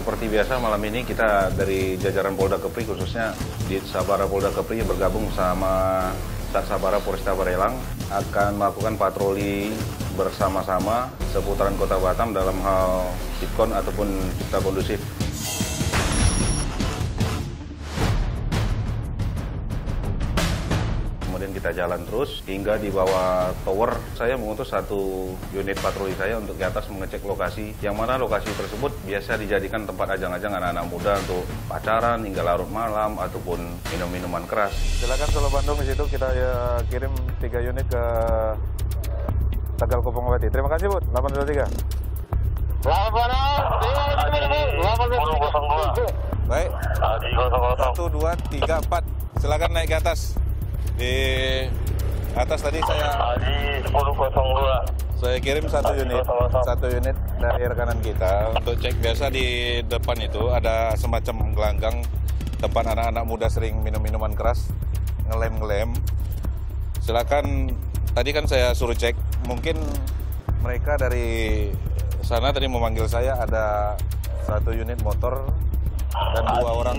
Seperti biasa malam ini kita dari jajaran Polda Kepri khususnya di Sabara Polda Kepri bergabung sama Sat Sabara Polresta Barelang akan melakukan patroli bersama-sama seputaran Kota Batam dalam hal sitkon ataupun cipta kondusif. Kemudian kita jalan terus hingga di bawah tower. Saya mengutus satu unit patroli saya untuk di atas mengecek lokasi, yang mana lokasi tersebut biasa dijadikan tempat ajang-ajang anak-anak muda untuk pacaran hingga larut malam ataupun minum-minuman keras. Silakan Solo Bandung, di situ kita kirim 3 unit ke Tegal Kopongwati. Terima kasih, Bu. 823. Baik. 1, 2, 3, 4. Silakan naik ke atas. Di atas tadi saya kirim satu unit dari rekanan kita untuk cek. Biasa di depan itu ada semacam gelanggang tempat anak-anak muda sering minum minuman keras, ngelem. Silakan, tadi kan saya suruh cek, mungkin mereka dari sana tadi memanggil saya, ada 1 unit motor dan 2 orang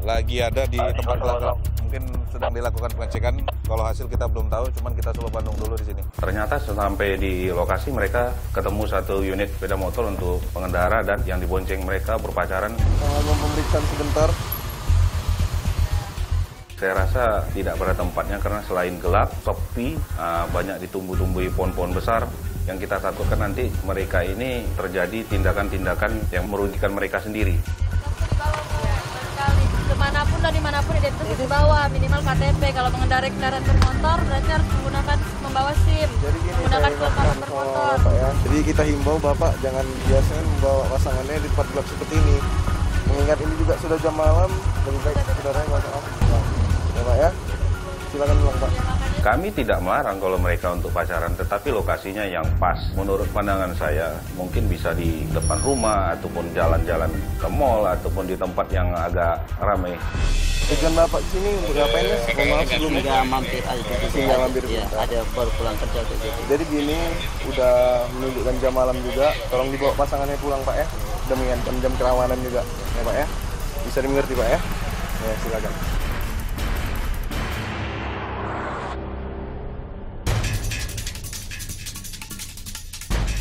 lagi ada di tempat gelanggang. Mungkin sedang dilakukan pengecekan. Kalau hasil kita belum tahu, cuman kita Solo Bandung dulu di sini. Ternyata sampai di lokasi mereka ketemu 1 unit sepeda motor untuk pengendara dan yang dibonceng mereka berpacaran. Pemeriksaan sebentar. Saya rasa tidak pada tempatnya karena selain gelap, sepi, banyak ditumbuh-tumbuhi pohon-pohon besar. Yang kita takutkan nanti mereka ini terjadi tindakan-tindakan yang merugikan mereka sendiri. Kemanapun dan dimanapun identitas dibawa, minimal KTP. Kalau mengendarai kendaraan bermotor berarti harus membawa SIM, menggunakan kelengkapan bermotor. Jadi kita himbau Bapak jangan biasanya membawa pasangannya di tempat gelap seperti ini. Mengingat ini juga sudah jam malam, lebih baik saudaranya nggak usah. Ya Pak ya, silakan pulang Pak. Kami tidak melarang kalau mereka untuk pacaran, tetapi lokasinya yang pas. Menurut pandangan saya, mungkin bisa di depan rumah, ataupun jalan-jalan ke mall, ataupun di tempat yang agak ramai. Tujuan Bapak sini untuk ngapain ya? Maaf sebelumnya. Singgah mampir aja. Singgah mampir. Ya, ada baru pulang kerja kayak gitu. Jadi gini, udah menunjukkan jam malam juga. Tolong dibawa pasangannya pulang Pak ya. Demi jam kerawanan juga, ya Pak ya. Bisa dimengerti Pak ya? Ya silakan.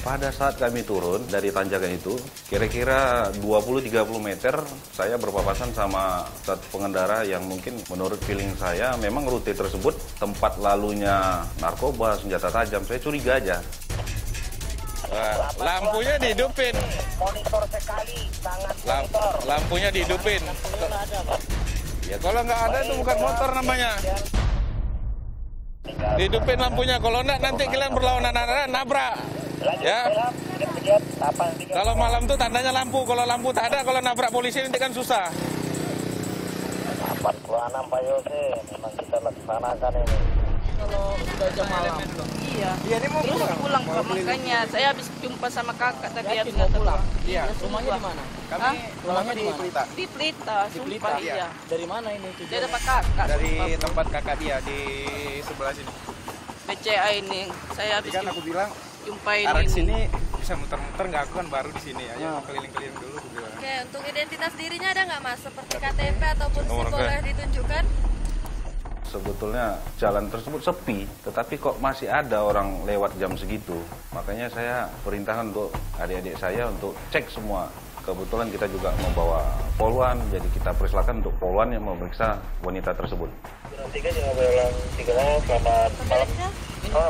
Pada saat kami turun dari tanjakan itu, kira-kira 20-30 meter, saya berpapasan sama satu pengendara yang mungkin menurut feeling saya memang rute tersebut tempat lalunya narkoba, senjata tajam. Saya curiga aja. Lampunya dihidupin. Monitor sekali, sangat monitor. Lampunya dihidupin. Ya kalau nggak ada itu bukan motor namanya. Dihidupin lampunya. Kalau enggak nanti kalian berlawanan nabrak. Ya. Kalau malam tuh tandanya lampu. Kalau lampu tak ada, kalau nabrak polisi nanti kan susah. 46 Pak Yose, memang kita laksanakan ini. Kalau sudah jam malam. Iya. Iya, ini mau Terus pulang Pak, makanya saya habis jumpa sama kakak tapi habis mau pulang. Iya, rumahnya di mana? Hah? Rumahnya di Pelita. Di Pelita, sumpah iya. Dari mana ini? Dia dapat kakak. Dari sumpah. tempat kakak dia di sebelah sini. BCA ini. Saya habis Kan aku bilang jumpain arah ini. sini bisa muter-muter, nggak, aku kan baru di sini ya. Mau keliling-keliling dulu aku bilang. Oke, untuk identitas dirinya ada nggak Mas? Seperti KTP ataupun SIM Nomor boleh ditunjukkan? Sebetulnya jalan tersebut sepi, tetapi kok masih ada orang lewat jam segitu. Makanya saya perintahkan untuk adik-adik saya untuk cek semua. Kebetulan kita juga membawa poluan, jadi kita persilakan untuk poluan yang memeriksa wanita tersebut. 3 jangan berulang 3 selamat malam. Oh,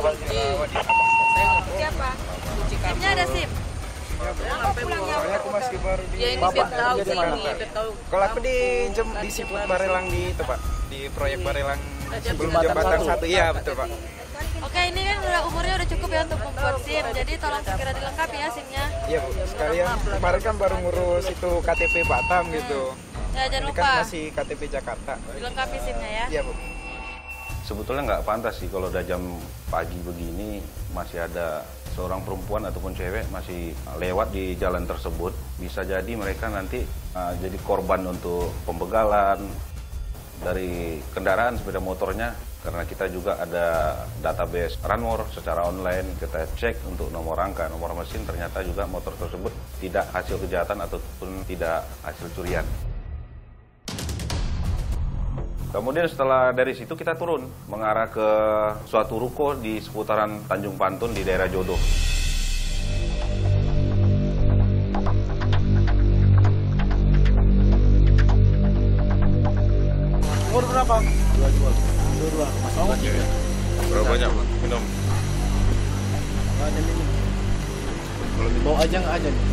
Siapa? SIM-nya ada SIM? Soalnya aku masih baru di... Ya ini biar tahu sih ini, biar tahu. Kalau aku di Siput Barelang di itu Pak, di proyek Barelang sebelum jembatan 1. Iya betul Pak. Oke, ini kan umurnya udah cukup ya untuk membuat SIM. Jadi tolong segera dilengkapi ya SIM-nya. Iya Bu, sekalian kemarin kan baru ngurus itu KTP Batam gitu. Ya, jangan Ini lupa kan masih KTP Jakarta. dilengkapi SIM-nya ya. Iya Bu. Sebetulnya nggak pantas sih kalau udah jam pagi begini masih ada seorang perempuan ataupun cewek masih lewat di jalan tersebut. Bisa jadi mereka nanti jadi korban untuk pembegalan dari kendaraan sepeda motornya Karena kita juga ada database Runmore secara online, kita cek untuk nomor rangka, nomor mesin, ternyata juga motor tersebut tidak hasil kejahatan ataupun tidak hasil curian. Kemudian setelah dari situ kita turun mengarah ke suatu ruko di seputaran Tanjung Pantun di daerah Jodoh. Umur berapa? Dua. Masih banyak ya? Berapa banyak minum? Ada minum. Mau aja nggak aja nih?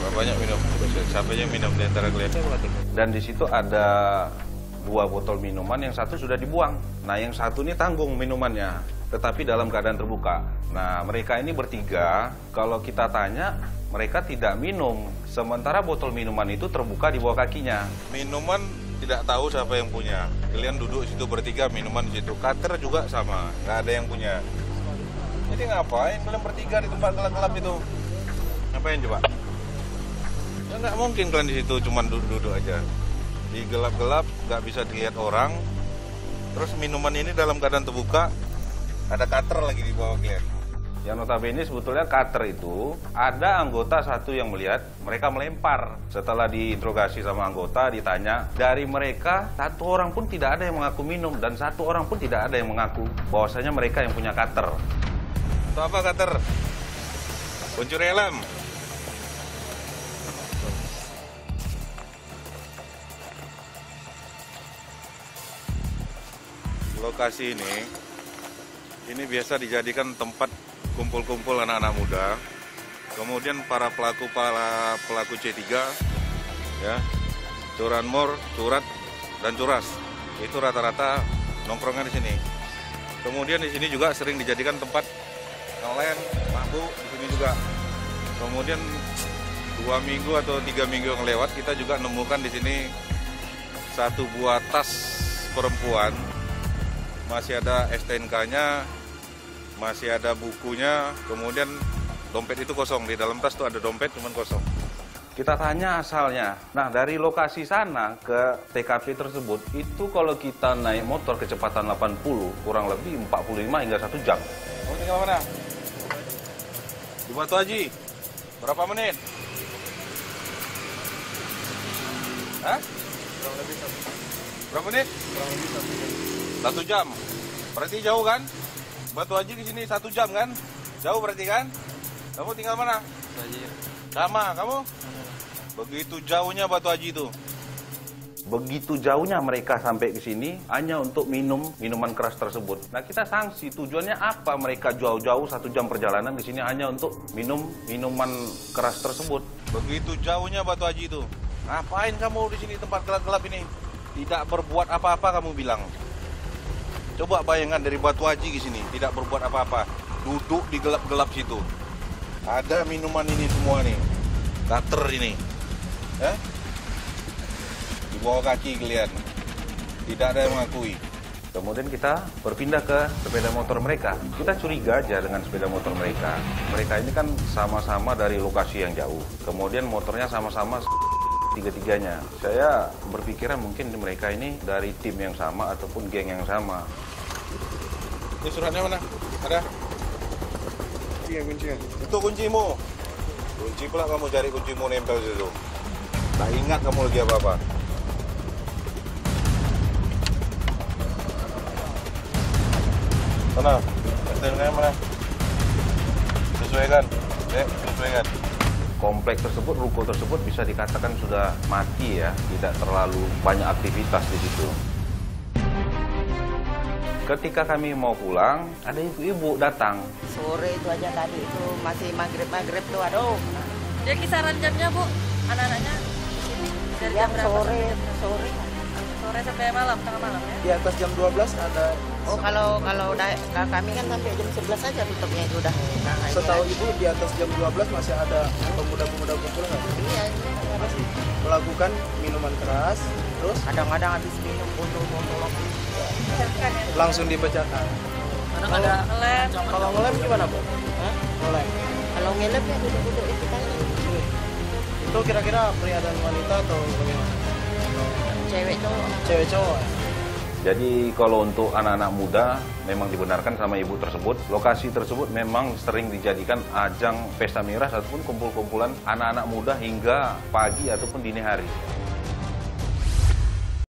Berapa banyak minum? Siapa yang minum di antara kalian? Dan di situ ada 2 botol minuman, yang satu sudah dibuang. Nah, yang satu ini tanggung minumannya, tetapi dalam keadaan terbuka. Nah, mereka ini bertiga, kalau kita tanya, mereka tidak minum. Sementara botol minuman itu terbuka di bawah kakinya. Minuman tidak tahu siapa yang punya. Kalian duduk situ bertiga, minuman di situ. Cutter juga sama, nggak ada yang punya. Jadi ngapain kalian bertiga di tempat gelap-gelap itu? Ngapain coba? Ya nggak mungkin kalian di situ cuma duduk-duduk aja. Di gelap-gelap, nggak bisa dilihat orang. Terus minuman ini dalam keadaan terbuka, ada cutter lagi di bawah kalian. Yang notabene sebetulnya cutter itu, ada anggota satu yang melihat, mereka melempar. Setelah diinterogasi sama anggota, ditanya, dari mereka, 1 orang pun tidak ada yang mengaku minum, dan 1 orang pun tidak ada yang mengaku bahwasanya mereka yang punya cutter. Itu apa cutter? Pencuri helm. Lokasi ini biasa dijadikan tempat kumpul-kumpul anak-anak muda. Kemudian para pelaku C3 ya, curanmor, curat dan curas. Itu rata-rata nongkrongnya di sini. Kemudian di sini juga sering dijadikan tempat ngelen, mabuk di sini juga. Kemudian 2 minggu atau 3 minggu yang lewat kita juga nemukan di sini 1 buah tas perempuan. Masih ada STNK-nya, masih ada bukunya, kemudian dompet itu kosong. Di dalam tas itu ada dompet, cuman kosong. Kita tanya asalnya. Nah, dari lokasi sana ke TKP tersebut, itu kalau kita naik motor kecepatan 80, kurang lebih 45 hingga 1 jam. Kamu tinggal mana? Di Batu Haji. Berapa menit? Hah? Kurang lebih 1 jam. Berapa menit? Kurang lebih 1 jam. 1 jam. Berarti jauh kan? Batu Haji di sini 1 jam kan? Jauh berarti kan? Kamu tinggal mana? Sama, kamu? Begitu jauhnya Batu Haji itu. Begitu jauhnya mereka sampai ke sini hanya untuk minum minuman keras tersebut. Nah, kita sanksi tujuannya apa mereka jauh-jauh 1 jam perjalanan ke sini hanya untuk minum minuman keras tersebut. Begitu jauhnya Batu Haji itu. Ngapain kamu di sini tempat gelap-gelap ini? Tidak berbuat apa-apa kamu bilang. Coba bayangkan dari Batu Haji ke sini, tidak berbuat apa-apa. Duduk di gelap-gelap situ. Ada minuman ini semua nih. Cutter ini. Di bawah kaki kalian. Tidak ada yang mengakui. Kemudian kita berpindah ke sepeda motor mereka. Kita curiga aja dengan sepeda motor mereka. Mereka ini kan sama-sama dari lokasi yang jauh. Kemudian motornya sama-sama tiga-tiganya. Saya berpikiran mungkin mereka ini dari tim yang sama ataupun geng yang sama. Ini suratnya mana? Ada? Kuncinya. Itu kuncimu. Kunci pula kamu cari kuncimu nempel situ. Tak ingat kamu lagi apa-apa. Mana? STNK mana? Sesuaikan. Sesuaikan. Komplek tersebut, ruko tersebut bisa dikatakan sudah mati ya, tidak terlalu banyak aktivitas di situ. Ketika kami mau pulang, ada ibu-ibu datang. Sore itu aja tadi itu masih maghrib tuh, aduh. Dia kisaran jamnya, Bu, anak-anaknya di sini. Dari Jam berapa sore. Sore sampai malam, tengah malam ya. Di atas jam 12 ada. Oh, kalau udah kami kan sampai jam 11 aja tutupnya itu udah. Setahu Ibu di atas jam 12 masih ada pemuda-pemuda kumpul nggak? Iya, Masih melakukan minuman keras, terus kadang-kadang habis minum botol-botol langsung dipecahkan. Kadang ada ngelem. Kalau ngelem gimana, Bu? Hah? Ngelem. Kalau ngelem ya duduk-duduk itu kan Itu kira-kira pria dan wanita atau bagaimana? cewek cowok. Cewek cowok. Jadi kalau untuk anak-anak muda memang dibenarkan sama ibu tersebut. Lokasi tersebut memang sering dijadikan ajang pesta miras ataupun kumpul-kumpulan anak-anak muda hingga pagi ataupun dini hari.